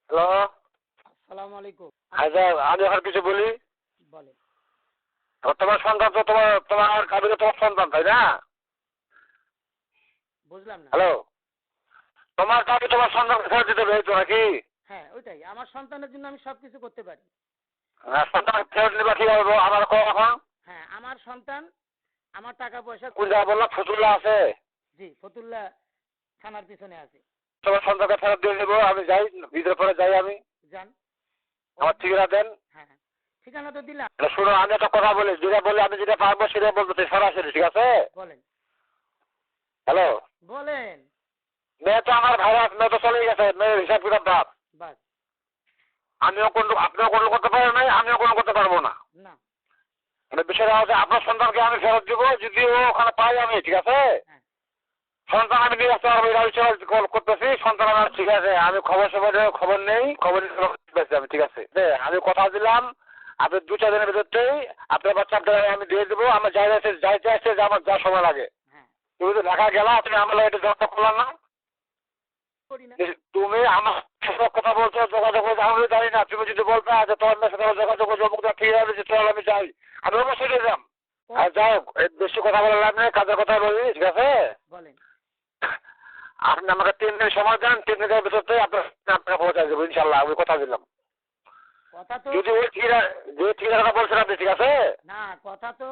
Hello. আসসালামু আলাইকুম। আচ্ছা, আমি এখন কিছু বলি। বলেন। তোমার সন্তান তো তোমার কাবিলে তোমার সন্তান, তাই না? বুঝলাম না। হ্যালো। তোমার কাবি তোমার সন্তানকে ফেরত দিতে হবে, এই তো নাকি? হ্যাঁ, ওইটাই। আমার সন্তানের জন্য আমি সবকিছু করতে পারি। সন্তান ফেরত নিবা কিভাবে আমার কো এখন? হ্যাঁ, আমার সন্তান আমার টাকা পয়সা। কোন জায়গায় বললাম ফতুল্লা আছে? জি, ফতুল্লা থানার পিছনে আছে। তোমার সন্তানকে ফেরত দিয়ে দেবো, আমি যাই ভিতরে পরে যাই আমি। যান। আমার ঠিকানা দেন। হ্যাঁ, হ্যাঁ। ঠিকানা তো দিলাম। শোনো, আমি একটা কথা বলি, যেটা বলি আমি যেটা পারবো সেটা বলবো, তুই সরাসরি, ঠিক আছে? বলেন। হ্যালো। বলেন। মেয়ে তো আমার ভাইরাস, মেয়ে তো চলে গেছে, মেয়ের হিসাব কিতাব বাপ। বাস। আমিও কোনো, আপনিও কোনো করতে পারেন নাই, আমিও কোনো করতে পারবো না। না। মানে বিষয়টা হচ্ছে আপনার সন্তানকে আমি ফেরত দিব, যদি ও ওখানে পাই আমি, ঠিক আছে? হ্যাঁ। সন্তান আমি নিয়ে আসতে পারবো, এটা কল করতেছি। সন্তান আমার ঠিক আছে, আমি খবর নেই, খবর নিতে আমি, ঠিক আছে? আমি কথা দিলাম, আপনি 2-4 দিনের ভিতরতেই আপনার বাচ্চা আপনার আমি দিয়ে দেবো। আমার যাইতে আসছে যে আমার যা সময় লাগে। হ্যাঁ। তুমি তো ঢাকা গেলা, তুমি আমার এটা যত্ন করলাম না। করি না। তুমি আমার সাথে কথা বলছো, যোগাযোগ করছো, আমি জানি না। তুমি যদি বলতে যে তোমার মেয়ের সাথে যোগাযোগ করছো, মুখটা ঠিক আছে, যে চল আমি যাই, আমি অবশ্যই যেতাম। আর যাই হোক, বেশি কথা বলে লাভ নেই, কাজের কথা বলি, ঠিক আছে? বলেন। আপনি আমাকে 3 দিন সময় দেন, 3 দিনের ভিতরে আপনাকে পৌঁছায় দেবো ইনশাল্লাহ, আমি কথা দিলাম। কথা তো। যদি ওই ঠিকানা, যে ঠিকানাটা বলছেন আপনি, ঠিক আছে? না, কথা তো